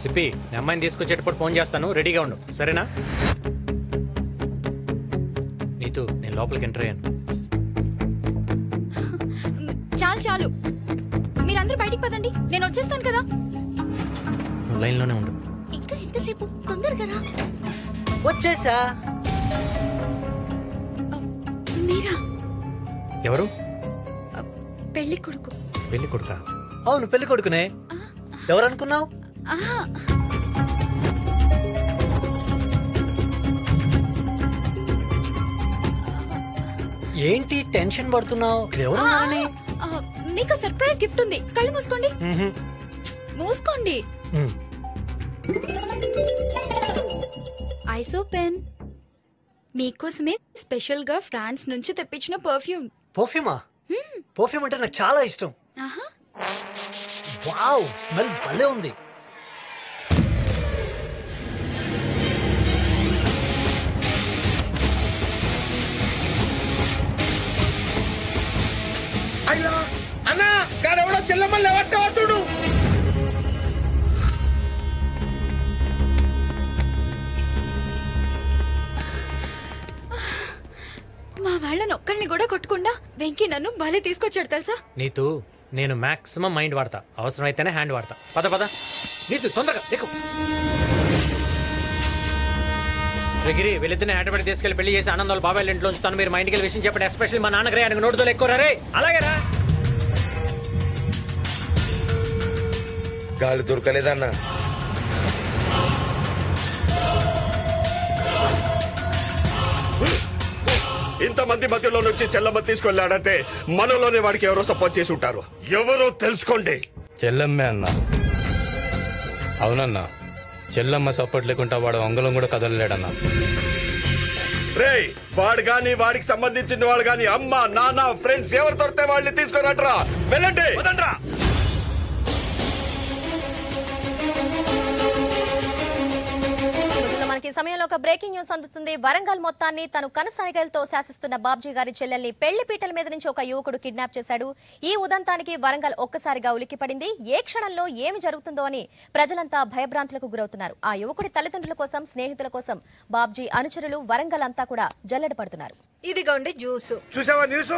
సిప్పి నేను అమ్మాయిని తీసుకొచ్చేటప్పుడు ఫోన్ చేస్తాను, రెడీగా ఉండు సరేనా? నీతు నేను లోపలికి ఎంటర్ అయ్యాను. చాలు చాలు, మీరందరూ బయటికి పదండి, నేను వచ్చేస్తాను కదా. నువ్వు లైన్లోనే ఉండు. ఇంకా ఎంతసేపు? తొందరగా రా. వచ్చేసా. మీరా? ఎవరు? పెళ్లి కొడుకు. పెళ్లి కొడుకా? అవును పెళ్లి కొడుకునే. ఎవరు అనుకున్నావు? ఏంటి టెన్షన్ పడుతున్నావు? ఎవరు? మీకు సర్ప్రైజ్ గిఫ్ట్ ఉంది, కళ్ళు మూసుకోండి. మూసుకోండి. ఐసో పెన్ మీకోసమే స్పెషల్ గా ఫ్రాన్స్ నుంచి తెప్పించిన పర్ఫ్యూమ్. పర్ఫ్యూమా? పర్ఫ్యూమ్ అంటే నాకు చాలా ఇష్టం. వావ్, స్మెల్ భలే ఉంది. అయ్యా అన్నా గాడెవడో చెల్లమ్మల్ని ఎవట్టవద్దుడు. మా వాళ్ళని ఒక్కళ్ళని కూడా కొట్టకుండా వెంకీ నన్ను భలే తీసుకొచ్చాడు తెలుసా. నీతు నేను మాక్సిమం మైండ్ వాడతా, అవసరం అయితేనే హ్యాండ్ వాడతా. పద పద నీతు తొందరగా ఎక్కు. గిరి వీళ్ళిద్దరిని హైదరాబాద్ తీసుకెళ్లి పెళ్లి చేసి ఆనందాలు బాబాయ్ ఇంట్లో ఉంచుతాను. మీరు మా ఇంటికి విషయం చెప్పండి, ఎస్పెషల్లీ మా నాన్నగారే ఆయనకు నోటుతో ఎక్కువ రే. అలాగేనా? గాలి దొరకలేదన్నా. ఇంతమంది మధ్యలో నుంచి చెల్లమ్మ తీసుకెళ్లాడంటే మనలోనే వాడికి ఎవరో సపోర్ట్ చేసి ఉంటారు. ఎవరో తెలుసుకోండి. చెల్లమ్మే అన్నా. అవునన్నా, చెల్లమ్మ సపోర్ట్ లేకుండా వాడు అంగళం కూడా కదలలేడన్నా. రేయ్ వాడు గాని వాడికి సంబంధించిన వాడు గాని అమ్మ నాన్న ఫ్రెండ్స్ ఎవరు దొరికితే వాళ్ళని తీసుకురంట్రా. వెళ్ళండి. మనకి సమయంలో ఒక బ్రేకింగ్ న్యూస్ అందుతుంది. వరంగల్ మొత్తాన్ని తను కనసానికలతో శాసిస్తున్న బాబ్జీ గారి చెల్లెల్ని పెళ్లి పీటల మీద నుంచి ఒక యువకుడు కిడ్నాప్ చేశాడు. ఈ ఉదంతానికి వరంగల్ ఒక్కసారిగా ఉలిక్కిపడింది. ఏ క్షణంలో ఏమి జరుగుతుందో అని ప్రజలంతా భయభ్రాంతులకు గురవుతున్నారు. ఆ యువకుడి తల్లిదండ్రుల కోసం, స్నేహితుల కోసం బాబ్జీ అనుచరులు వరంగల్ అంతా కూడా జల్లెడ పడుతున్నారు. ఇదిగోండి జ్యూస్. చూసావా న్యూస్?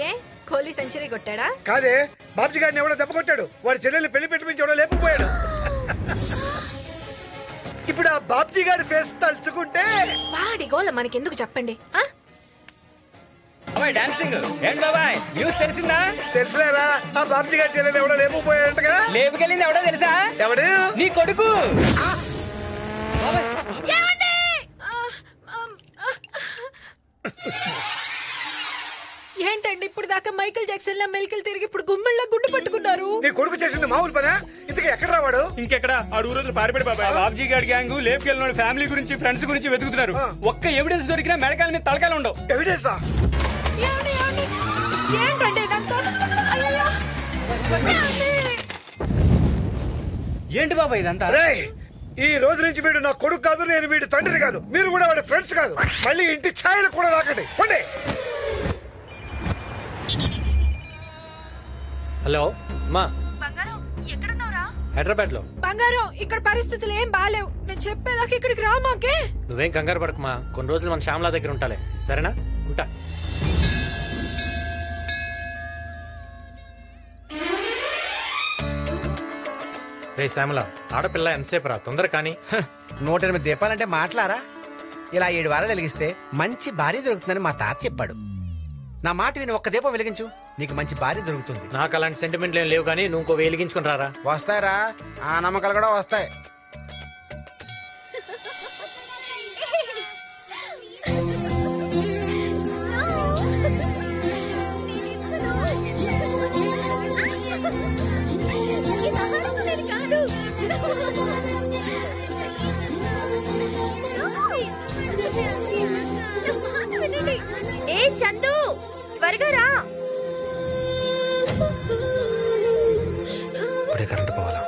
ఏ కోహ్లీ సెంచరీ కొట్టాడా? కాదే, బాబ్జీ గారిని ఎవడో దెబ్బ కొట్టాడు. వాడి చెల్లెల్ని పెళ్లి పీటల నుంచి ఎవడో లేపుకుపోయాడు. ఇప్పుడు ఆ బాబ్జీ గారి ఫేస్ తలుచుకుంటే వాడి గోల మనకెందుకు చెప్పండి. తెలుసులేరా, ఆ బాబ్జీ గారి చెల్లెలు ఎవడో లేపుకుపోయాడంటగా. లేపుకెళ్ళింది ఎవడో తెలుసా? ఎవడు? నీ కొడుకు. ఏంటండి ఇప్పుడు దాకా మైకేల్ జాక్సన్ లా మెలికలు తిరిగి ఇప్పుడు గుమ్మెళ్ళ గుండు పట్టుకున్నారు. నీ కొడుకు చేసింది మామూలు పనా? ఇంతకీ ఎక్కడ రావాడు? ఇంకెక్కడ? ఆ రోజులు పారిపడి బాబాయ్. బాబ్జీ గారి గ్యాంగ్ లేపుకెళ్ళిన ఫ్యామిలీ గురించి, ఫ్రెండ్స్ గురించి వెతుకుతున్నారు. ఒక్క ఎవిడెన్స్ దొరికినా మెడకాల మీద తలకాయలు ఉండవు. ఎవిడెన్సా? ఏంటండి ఇదంతా? ఏంటి బాబాయ్ ఇదంతా? ఈ రోజు నుంచి వీడు నా కొడుకు కాదు, నేను వీడి తండ్రిని కాదు, మీరు కూడా వాడి ఫ్రెండ్స్ కాదు. మళ్ళీ ఇంటి ఛాయలు కూడా రాకండి. పండి. హలో అమ్మా. బంగారం ఎక్కడున్నావురా? హైదరాబాద్ లో. బంగారం ఇక్కడ పరిస్థితులు ఏం బాలేవు, నేను చెప్పేదాకా ఇక్కడికి రా. మాకే నువ్వేం కంగారు పడకమా, కొన్ని రోజులు మన శ్యామలా దగ్గర ఉంటాలే, సరేనా? ఉంటా. రే శ్యామలా, ఆడపిల్ల ఎంతసేపు రా, తొందర కానీ. 108 దీపాలంటే మాట్లారా? ఇలా 7 వారాలు వెలిగిస్తే మంచి భార్య దొరుకుతుందని మా తాత చెప్పాడు. నా మాట విని ఒక్క దీపం వెలిగించు, నీకు మంచి భార్య దొరుకుతుంది. నాకు అలాంటి సెంటిమెంట్లు ఏం లేవు, కానీ నువ్వు ఇంకో వెలిగించుకుని రారా. వస్తాయరా, ఆ నమ్మకాలు కూడా వస్తాయి. ఏ చందు, త్వరగా రా. ఇప్పుడే కరెంటు పోవాలా?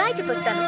బాయ్ చెప్పొస్తాను.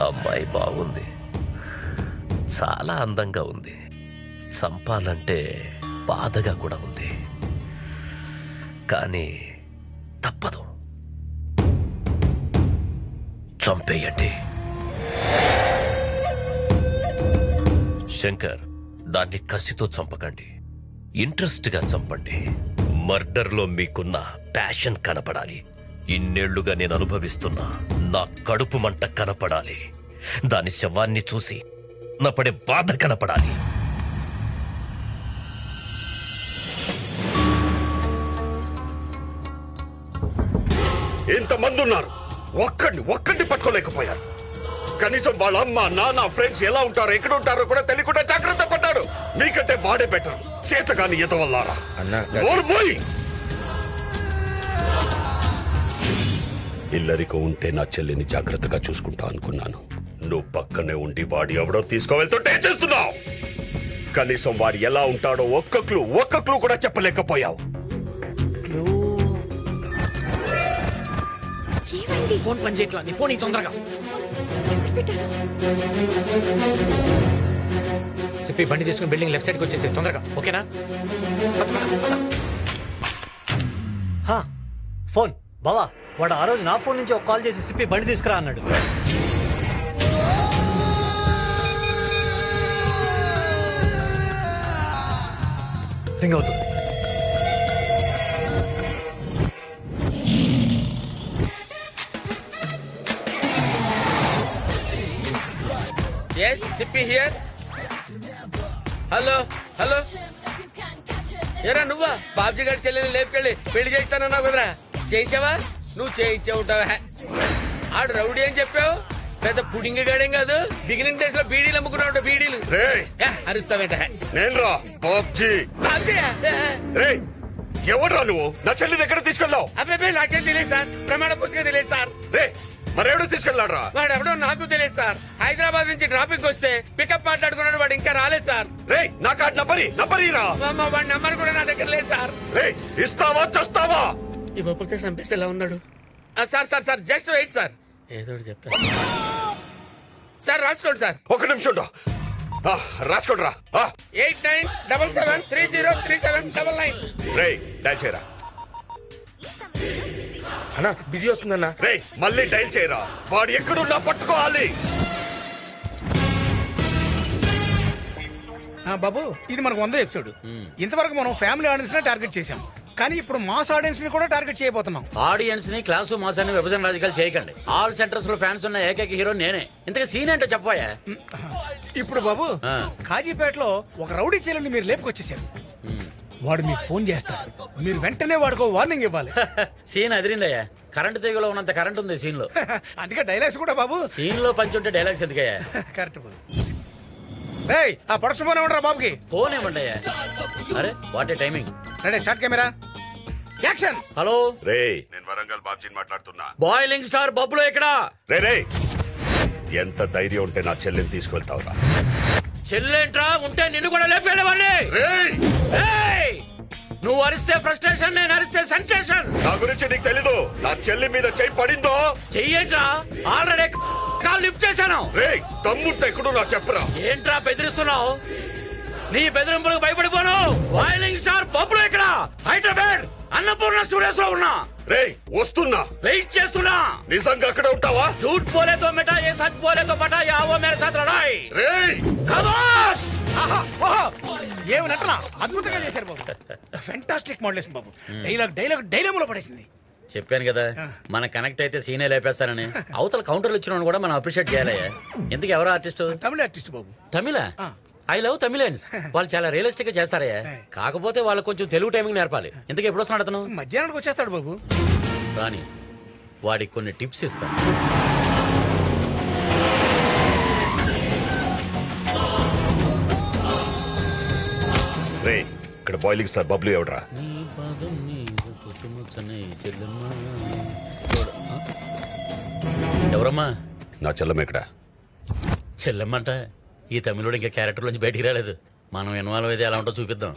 అమ్మాయి బాగుంది, చాలా అందంగా ఉంది. చంపాలంటే బాధగా కూడా ఉంది, కానీ తప్పదు. చంపేయండి. శంకర్, దాన్ని కసితో చంపకండి, ఇంట్రెస్ట్గా చంపండి. మర్డర్లో మీకున్న ప్యాషన్ కనపడాలి. ఇన్నేళ్లుగా నేను అనుభవిస్తున్నా నా కడుపు మంట కనపడాలి. దాని శవాన్ని చూసి నా పడే బాధ కనపడాలి. ఇంతమంది ఉన్నారు, ఒక్కడిని పట్టుకోలేకపోయారు. కనీసం వాళ్ళ అమ్మ నాన్న ఫ్రెండ్స్ ఎలా ఉంటారో ఎక్కడ ఉంటారో కూడా తెలియకుండా జాగ్రత్త పడ్డాడు. మీకంటే వాడే బెటర్. చేతగాని ఎదవల్లారా. ఇల్లరికో ఉంటే నా చెల్లిని జాగ్రత్తగా చూసుకుంటా అనుకున్నాను. నువ్వు పక్కనే ఉండి వాడి ఎవడో తీసుకువెళ్తుంటే చేస్తున్నావు. కనీసం వాడు ఎలా ఉంటాడో ఒక్క క్లూ కూడా చెప్పలేకపోయావు. ఫోన్ పని చేయట్లా. నీ ఫోన్ తొందరగా సిప్పి. బండి తీసుకుని బిల్డింగ్ లెఫ్ట్ సైడ్కి వచ్చేసి తొందరగా. ఓకేనా? ఫోన్ బావా, వాడు ఆ రోజు నా ఫోన్ నుంచి ఒక కాల్ చేసి సిప్పి బండి తీసుకురా అన్నాడు. రింగ్ అవుతుంది. Yes, Sippy here. హలో ఏరా నువ్వా? బాబ్జీ గారి చెల్లెని లేపుకెళ్ళి పెళ్లి చేస్తానన్నావు కదరా, చేయించావా? నువ్వు చేయించే ఉంటావా? ఆడు రౌడీ అని చెప్పావు, పెద్ద పుడింగి గాడేం కాదు. బిగినింగ్ డేస్ లో బీడీలు అమ్ముకున్నావు. బీడీలు అరుస్తావేంట? నేను బాబ్జీ. ఎవడ్రా నువ్వు? నా చెల్లిని ఎక్కడ తీసుకెళ్ళావు? అబ్బాయి నాకేం తెలియదు సార్, ప్రమాణ పూర్తిగా తెలియదు సార్. మరెవడో తీసుకెళ్ళాడ్రా? వాడు ఎవడో నాకు తెలియదు సార్. హైదరాబాద్ నుంచి ట్రాఫిక్ వస్తే పికప్ మాట్లాడుకున్నాడు, వాడు ఇంకా రాలేదు సార్. నా కార్డ్ నంబర్ వాడి నంబర్ కూడా నా దగ్గర లేదు సార్. ఇస్తావా చస్తావా? ఇవ్వకపోతే చంపేస్తే ఎలా ఉన్నాడు? సార్ జస్ట్ వెయిట్ సార్, ఏదో చెప్పారు సార్. రాసుకోండి సార్. ఒక నిమిషం రాసుకోండి రా. 8977303799. డైల్ చేయరా. అన్నా బిజీ వస్తుందన్నా. మళ్ళీ డైల్ చేయరా. వాడు ఎక్కడున్నా పట్టుకోవాలి. బాబు, ఇది మనకు 100వ ఎపిసోడ్. ఇంతవరకు మనం ఫ్యామిలీ ఆడియన్స్ ని టార్గెట్ చేసాం, కానీ ఇప్పుడు మాస్ ఆడియన్స్ ని కూడా టార్గెట్ చేయబోతున్నాం. ఆడియన్స్ ని క్లాసు మాస్ అని విభజన రాజకీయాలు చేయకండి. ఆల్ సెంటర్స్ లో ఫ్యాన్స్ ఉన్న ఏకైక హీరో నేనే. ఇంతగా సీన్ ఏంటో చెప్పబోయా. ఇప్పుడు బాబు, కాజీపేటలో ఒక రౌడీ చెల్లెల్ని మీరు లేపుకొచ్చేసారు. వాడు మీకు ఫోన్ చేస్తాడు, మీరు వెంటనే వాడికి వార్నింగ్ ఇవ్వాలి. సీన్ అదిరిందయ్యా. కరెంట్ తీగలో ఉన్నంత కరెంట్ ఉంది సీన్ లో. అందుకే డైలాగ్స్ కూడా బాబు. సీన్ లో పంచుంటే డైలాగ్స్ ఎందుకయ్యా? కరెక్ట్ బాబు. ఆ ప్రొడక్షన్ ఫోన్ ఇవ్వండి బాబుకి. ఫోన్ ఇవ్వండి అయ్యా. అరే what a timing. Ready, start camera, action. Hello నేను వరంగల్ బాబ్జీని మాట్లాడుతున్నా. బాయిలింగ్ స్టార్ బబ్బులో ఇక్కడ. ఎంత ధైర్యం ఉంటే నా చెల్లిని తీసుకువెళ్తావురా? చెల్లేంట్రా, ఉంటే నిన్ను కూడా లేపేళ్ళవాడిని. నువ్వు అరిస్తే ఫ్రస్ట్రేషన్, నేను అరిస్తే సెన్సేషన్. నా గురించి నీకు తెలీదు. నా చెల్లి మీద చెయ్యి పడిందో చెయ్యేంట్రా, ఆల్రెడీ కాల్ లిఫ్ట్ చేశాను. తమ్ముంటే ఎక్కడో నా చెప్పరా. ఏంట్రా బెదిరిస్తున్నావు? నీ బెదిరింపులకు భయపడిపోను. బాయిలింగ్ స్టార్ బబ్బులో ఇక్కడ హైదరాబాద్ అన్నపూర్ణ స్టూడియోస్ లో ఉన్నా. వస్తున్నా, వెయిట్ చేస్తున్నా. నిజంగా అక్కడ ఉంటావా? झूठ बोले तो मिटा, ये सच बोले तो पटा, या वो मेरे साथ लड़ाई. खमोश. ఏమి నటన అద్భుతంగా చేశారు బాబు. ఫెంటాస్టిక్ మోడలేషన్ బాబు. డైలాగ్ పడేసింది. చెప్పాను కదా మన కనెక్ట్ అయితే సీనే లేపేస్తానని. అవతల కౌంటర్లు ఇచ్చిన కూడా మనం అప్రిషియేట్ చేయాలయ్యా. ఎందుకు ఎవరో ఆర్టిస్ట్? తమిళ ఆర్టిస్ట్ బాబు. తమిళ? I love Tamilians. వాళ్ళు చాలా రియలిస్టిక్ గా చేస్తారయ్యా. కాకపోతే వాళ్ళు కొంచెం తెలుగు టైమింగ్ నేర్పాలి. ఎందుకు ఎప్పుడు వస్తున్నాడు అతను? మధ్యాహ్నానికి వచ్చేస్తాడు బాబు. రాని వాడికి కొన్ని టిప్స్ ఇస్తాను. రే ఇక్కడ బాయిలింగ్ స్టార్ బబ్లు ఎవడరా? ఎవరమ్మా? నా చెల్లం ఎక్కడ? చెల్లెమ్మంట ఈ తమిళుడు ఇంకా క్యారెక్టర్ నుంచి బయటికి రాలేదు. మనం ఇన్వాల్వ్ అయితే ఎలా ఉంటో చూపిద్దాం.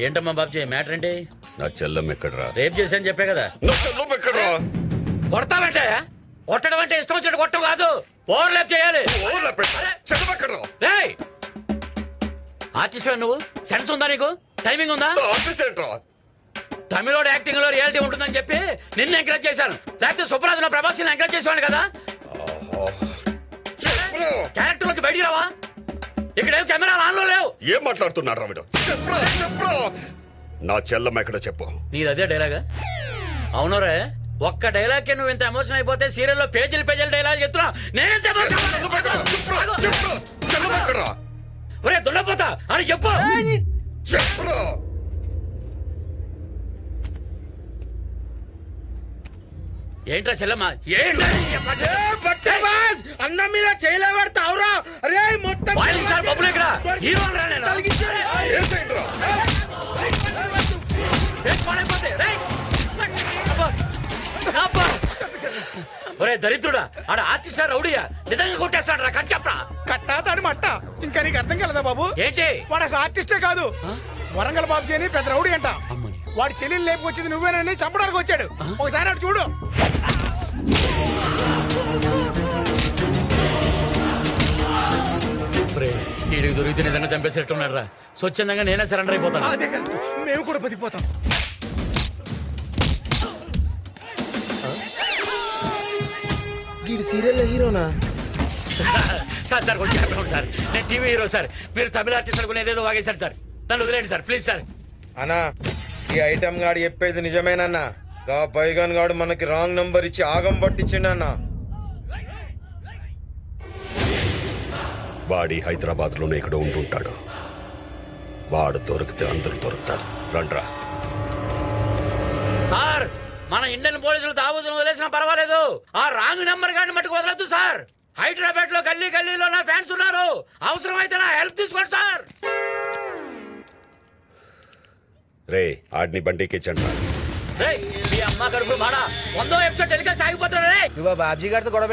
ఏంటమ్మా బాబ్జీ మ్యాటర్ ఏంటి? నా చెల్లం ఎక్కడరా? రేప్ చేశాను చెప్పే కదా. నా చెల్లం ఎక్కడరా? కొడతామంటే కొట్టడం అంటే ఇష్టం వచ్చినట్టు కొట్టడం కాదు, ఓవర్ ల్యాప్ చేయాలి. ఆర్టిస్ట్ నువ్వు సెన్స్ ఉందా నీకు? టైమింగ్ ఉందా? తమిళోడు యాక్టింగ్ లో రియాలిటీ ఉంటుందని చెప్పి నిన్ను ఎంకరేజ్ చేశాను. లేకపోతే సుబ్రాజులో ప్రభాస్ ఎంకరేజ్ చేసేవాడు కదా. క్యారెక్టర్ లోకి బయటికి రావా? ఇక్కడేం కెమెరాలు ఆన్ లో లేవు. ఏం మాట్లాడుతున్నాడు రావిడు? నా చెల్లం ఎక్కడ చెప్పు. నీది అదే డైలాగా? అవునరే, ఒక్క డైలాగ్ కి నువ్వు ఇంత ఎమోషన్ అయిపోతే సీరియల్లో పేజీలు డైలాగ్ చెప్తున్నా. నేనెంత ఒరే దున్నపోతా అని చెప్పు. ఏంట్రా చెల్లమ్మ? అన్న మీద చేయలేబడతావురా? అరే మొత్తం ఒరే దరిద్రుడా, ఆడ ఆర్టిస్ట్ రౌడీయా? నిజంగా కొట్టేస్తాడు రా. కట్ చెప్పరా. కట్టా తాడు మట్ట. ఇంకా నీకు అర్థం కలదా బాబు? ఏంటి? వాడు అసలు ఆర్టిస్టే కాదు, వరంగల్ బాబుజీ అని పెద్ద రౌడీ అంట. వాడి చెల్లెలు లేపుకొచ్చింది నువ్వేనని చంపడానికి వచ్చాడు. ఒకసారి అటు చూడు. వీడికి దొరికితే నిజంగా చంపేసేట్టున్నాడు రా. స్వచ్ఛందంగా నేనే సరెండర్ అయిపోతాను. అదే కరెక్ట్, మేము కూడా బతికిపోతాం. సీరియల్ హీరోనా? సార్ సార్ కొంచెం సార్, నేను టీవీ హీరో సార్. మీరు తమిళ ఆర్టిస్ట్ అనుకుని ఏదేదో వాగేశారు సార్. నన్ను వదిలేండి సార్ ప్లీజ్ సార్. అన్నా ఈ ఐటమ్ గాడు చెప్పేది నిజమేనన్నా. గా పైగాన్ గాడు మనకి రాంగ్ నంబర్ ఇచ్చి ఆగం పట్టించిండన్నా. వాడి హైదరాబాద్ లోనే ఇక్కడ ఉంటుంటాడు. వాడు దొరికితే అందరూ దొరుకుతారు. రండ్రా. సార్ మన ఇండియన్ పోలీసులు తాగుతున్న వదిలేసినా పర్వాలేదు, ఆ రాంగ్ నెంబర్ గాని మట్టుకు వదలొద్దు సార్. హైదరాబాద్ లో గల్లీలో నా ఫ్యాన్స్ ఉన్నారు. అవసరం అయితే నా హెల్ప్ తీసుకోండి సార్. రే ఆడిని బండికి ఇచ్చండి. మీ అమ్మ గడుపు మాడా 100వ ఎపిసోడ్ టెలికాస్ట్ ఆగిపోతున్నా. బాబ్జీ గారితో గొడవ